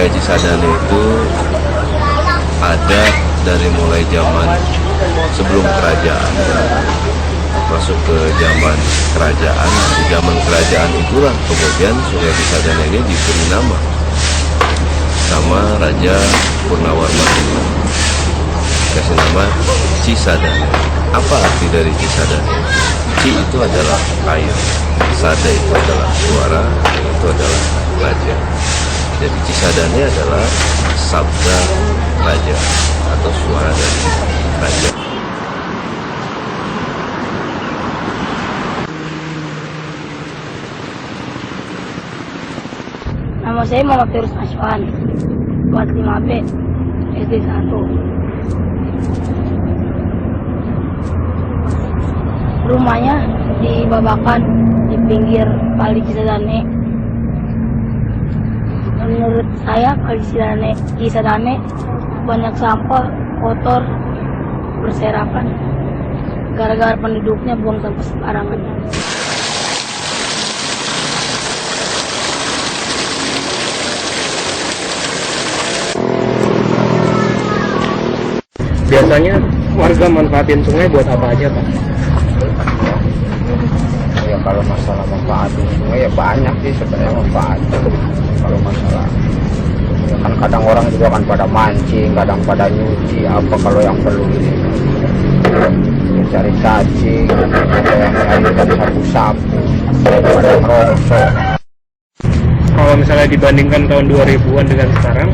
Sungai Cisadane itu ada dari mulai zaman sebelum kerajaan, masuk ke zaman kerajaan. Di zaman kerajaan itulah kemudian Sungai Cisadane ini diberi nama sama Raja Purnawarman II, kasih nama Cisadane. Apa arti dari Cisadane? Ci itu adalah air, Sade itu adalah suara, itu adalah raja. Jadi Cisadane adalah sabda raja atau suara dari raja. Nama saya Muhammad Firus Aswan, kelas 5B, SD 1. Rumahnya di Babakan, di pinggir Kali Cisadane. Menurut saya Kali Cisadane banyak sampah kotor berserakan gara-gara penduduknya buang sampah sembarangan. Biasanya warga manfaatin sungai buat apa aja, Pak? Ya kalau masalah manfaatin sungai ya banyak sih sebenarnya manfaatnya. Kalau masalah ya kan kadang orang juga kan pada mancing, kadang pada nyuci apa kalau yang perlu ini cari cacing, ada yang melahirkan sapu-sapu, ada yang rongsok. Kalau misalnya dibandingkan tahun 2000-an dengan sekarang,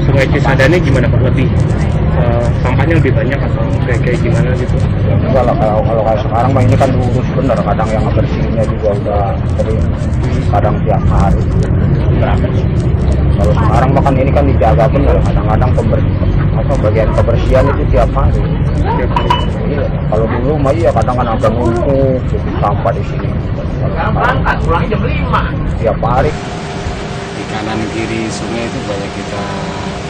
Sungai Cisadane gimana Pak? Lebih sampahnya lebih banyak atau kayak gimana gitu? Kalau kayak sekarang mah ini kan lurus bener, kadang yang bersihnya juga udah sering, kadang tiap hari. Kalau sekarang mah kan ini kan dijaga bener, kadang-kadang bagian kebersihan itu tiap hari. Iya, kalau dulu mah iya kadang kan agak numpuk sampah di sini. Sekarang kan pulang jam 5 tiap hari. Di kanan kiri sungai itu banyak kita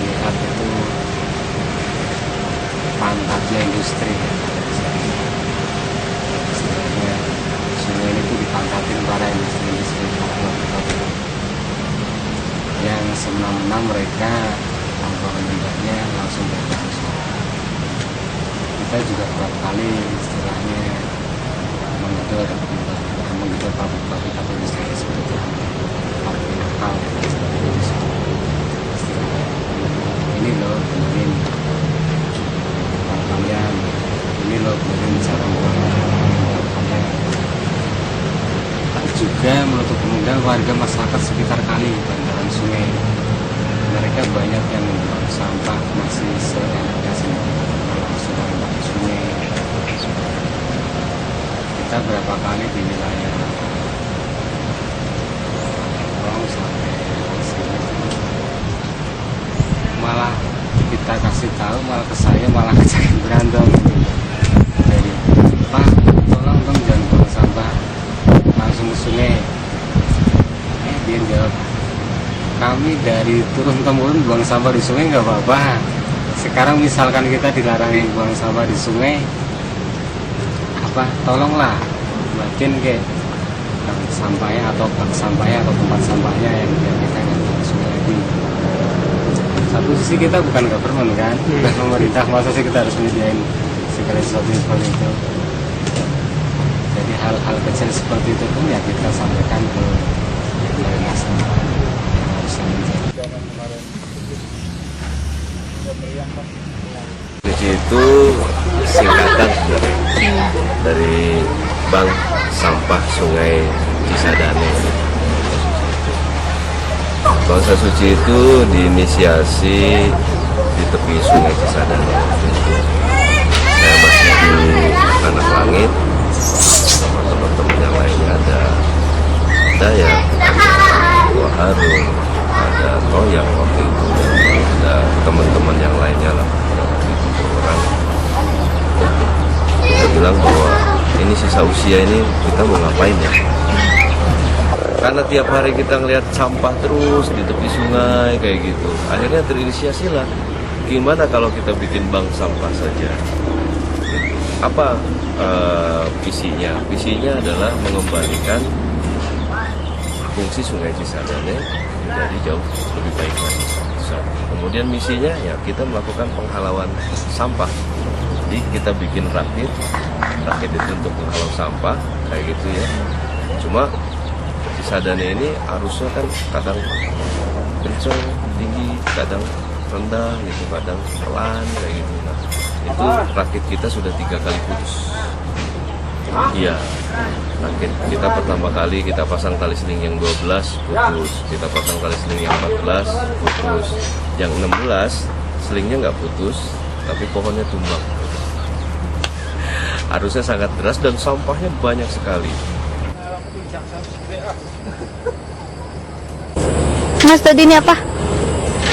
lihat itu pantatnya industri ya. Sebenarnya sungai ini tuh dipantatin para industri yang semena-mena mereka tanpa limbahnya langsung berlangsung. Kita juga kerap kali istilahnya menggedor pabrik atau industri seperti pabrik lokal ini loh benerin kalian, ini loh benerin cara membuatnya. Juga menutup kemungkinan warga masyarakat sekitar kali bantaran sungai, mereka banyak yang membuang sampah masih seenaknya sendiri kalau sudah membuang sungai. Kita berapa kali di wilayah sampai sini malah kita kasih tahu malah ke saya malah kejakin berantem. Jadi Pak tolong dong jangan buang sampah langsung ke sungai. Dia jawab, kami dari turun temurun buang sampah di sungai nggak apa-apa. Sekarang misalkan kita dilarang buang sampah di sungai, apa tolonglah buatin ke sampahnya atau bak sampahnya atau tempat sampahnya yang biar kita nggak buang sungai lagi. Satu sisi kita bukan government kan, bukan pemerintah, masa sih kita harus menyediain segala sesuatu seperti itu. Jadi hal-hal kecil seperti itu pun ya kita sampaikan ke masyarakat. Itu singkatan dari Bank Sampah Sungai Cisadane. Bangsa Suci itu diinisiasi di tepi Sungai Cisadane. Saya masih di Anak Langit, sama teman-teman yang lainnya ada Dayak, ada Waharun, ada Toyang waktu itu, ada teman-teman yang lainnya lah, orang. Kita bilang bahwa ini sisa usia ini kita mau ngapain ya? Karena tiap hari kita ngelihat sampah terus di tepi sungai kayak gitu. Akhirnya terinisiasi lah, gimana kalau kita bikin bank sampah saja? Apa visinya? Visinya adalah mengembalikan fungsi Sungai Cisadane menjadi jauh lebih baik lagi. Kemudian misinya ya kita melakukan penghalauan sampah. Jadi kita bikin rakit itu untuk menghalau sampah kayak gitu ya. Cuma Cisadane ini arusnya kan kadang kencang, tinggi, kadang rendah gitu, kadang pelan kayak gitu. Nah, itu rakit kita sudah 3 kali putus. Iya, rakit kita pertama kali kita pasang tali seling yang 12 putus, kita pasang tali seling yang 14 putus, yang 16 selingnya nggak putus, tapi pohonnya tumbang. Arusnya sangat deras dan sampahnya banyak sekali. Mas, tadi ini apa?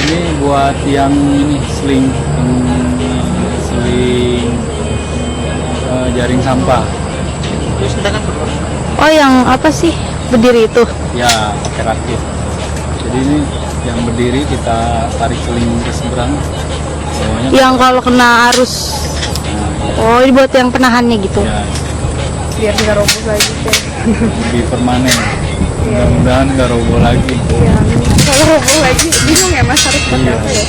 Ini buat yang ini seling jaring sampah. Oh, yang apa sih? Berdiri itu? Ya, pakai rakit. Jadi ini yang berdiri kita tarik seling ke seberang. Bawahnya Yang kalau kena arus. Oh, ini buat yang penahannya gitu. ya, Biar nggak roboh lagi. lebih permanen. Mudah-mudahan nggak roboh lagi. Iya. Kalau roboh lagi, bingung ya Mas harus pakai Iya. apa ya?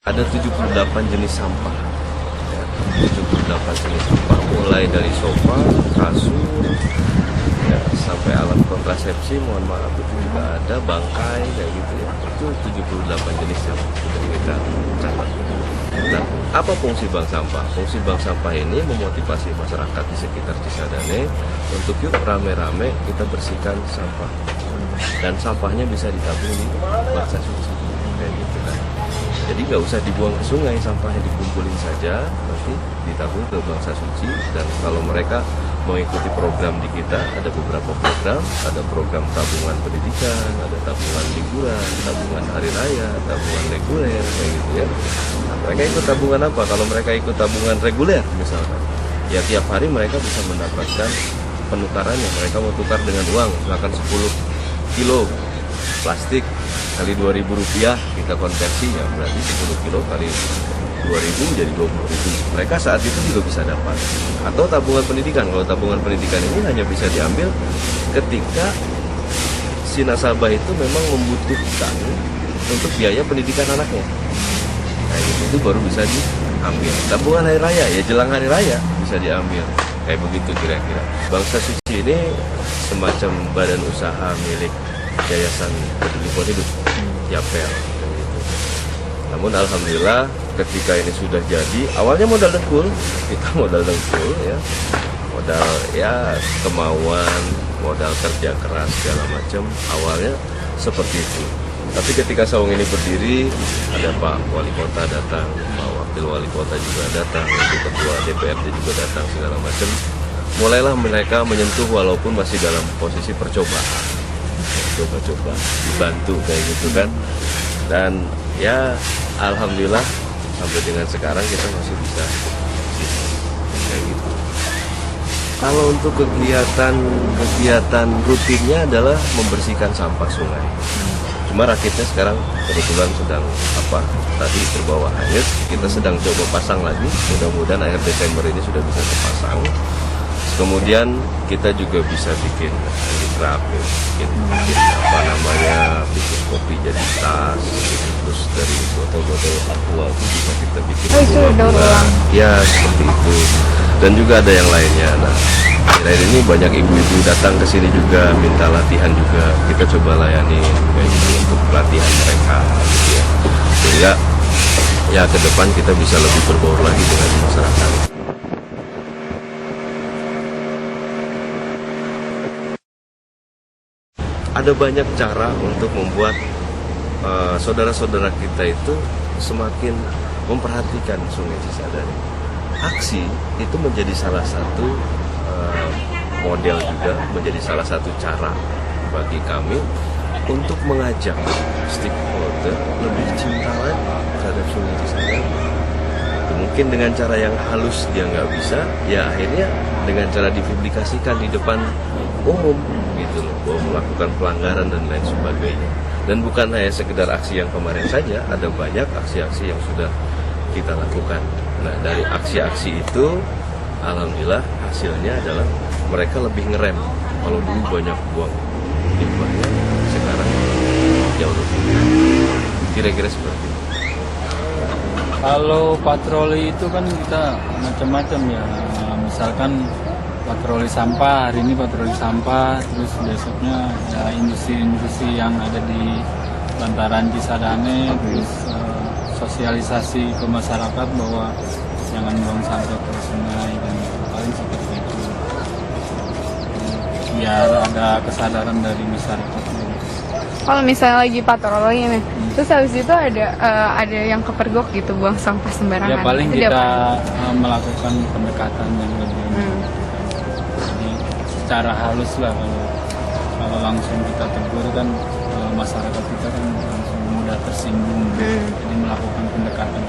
Ada 78 jenis sampah. Ya, 78 jenis sampah, mulai dari sofa, kasur, ya, sampai alat kontrasepsi, mohon maaf itu juga ada, bangkai kayak gitu ya. Itu 78 jenis yang sudah kita catat. Nah, apa fungsi bank sampah? Fungsi bank sampah ini memotivasi masyarakat di sekitar Cisadane untuk yuk rame-rame kita bersihkan sampah. Dan sampahnya bisa ditabung di Baksa Suci kayak gitu kan. Jadi nggak usah dibuang ke sungai, sampahnya dikumpulin saja, nanti ditabung ke Baksa Suci. Dan kalau mereka mengikuti program di kita, ada beberapa program, ada program tabungan pendidikan, ada tabungan liburan, tabungan hari raya, tabungan reguler kayak gitu ya. Nah, mereka ikut tabungan apa? Kalau mereka ikut tabungan reguler misalkan, ya tiap hari mereka bisa mendapatkan penukarannya. Mereka mau tukar dengan uang, misalkan 10 kilo plastik kali 2.000 rupiah, kita konversinya berarti 10 kilo kali 2.000 jadi 20.000. Mereka saat itu juga bisa dapat. Atau tabungan pendidikan. Kalau tabungan pendidikan ini hanya bisa diambil ketika si nasabah itu memang membutuhkan untuk biaya pendidikan anaknya. Nah, itu baru bisa diambil. Tabungan hari raya ya jelang hari raya bisa diambil. Kayak begitu kira-kira. Bangsa Suci ini semacam badan usaha milik Yayasan Peduli Lingkungan Hidup, Yapel. Namun alhamdulillah ketika ini sudah jadi, awalnya modal dengkul, kita modal dengkul ya, modal ya kemauan, modal kerja keras segala macam, awalnya seperti itu. Tapi ketika saung ini berdiri, ada Pak Wali Kota datang, Pak Wakil Wali Kota juga datang, Ketua DPRD juga datang segala macam. Mulailah mereka menyentuh walaupun masih dalam posisi percobaan, coba-coba dibantu kayak gitu kan. Dan ya alhamdulillah sampai dengan sekarang kita masih bisa kayak gitu. Kalau untuk kegiatan rutinnya adalah membersihkan sampah sungai. Cuma rakitnya sekarang kebetulan sedang tadi terbawa hanyut. Kita sedang coba pasang lagi. Mudah-mudahan akhir Desember ini sudah bisa terpasang. Kemudian kita juga bisa bikin handicraft, bikin bikin kopi jadi tas, terus dari botol-botol aqua itu bisa kita bikin bunga-bunga, ya seperti itu. Dan juga ada yang lainnya. Nah, akhir ini banyak ibu-ibu datang ke sini juga minta latihan juga. Kita coba layani kayak gitu untuk pelatihan mereka, gitu ya. Sehingga ya ke depan kita bisa lebih berbaur lagi dengan masyarakat. Ada banyak cara untuk membuat saudara-saudara kita itu semakin memperhatikan Sungai Cisadane. Aksi itu menjadi salah satu model juga, menjadi salah satu cara bagi kami untuk mengajak stakeholder lebih cinta lagi terhadap Sungai Cisadane. Mungkin dengan cara yang halus dia nggak bisa, ya akhirnya dengan cara dipublikasikan di depan umum gitu loh, bahwa melakukan pelanggaran dan lain sebagainya. Dan bukan hanya sekedar aksi yang kemarin saja, ada banyak aksi-aksi yang sudah kita lakukan. Nah, dari aksi-aksi itu alhamdulillah hasilnya adalah mereka lebih ngerem. Kalau dulu banyak buang jumlahnya sekarang jauh lebih. Kira-kira seperti itu. Kalau patroli itu kan kita macam-macam ya. Misalkan patroli sampah, hari ini patroli sampah, terus besoknya ya industri-industri yang ada di bantaran Cisadane, terus sosialisasi ke masyarakat bahwa jangan buang sampah ke sungai dan paling seperti itu. Biar ada kesadaran dari masyarakat. Kalau misalnya lagi patroli nih, terus habis itu ada yang kepergok gitu buang sampah sembarangan. Ya paling Itu kita melakukan pendekatan yang lebih jadi secara halus lah. Kalau langsung kita tegur kan masyarakat kita kan langsung mudah tersinggung. Jadi melakukan pendekatan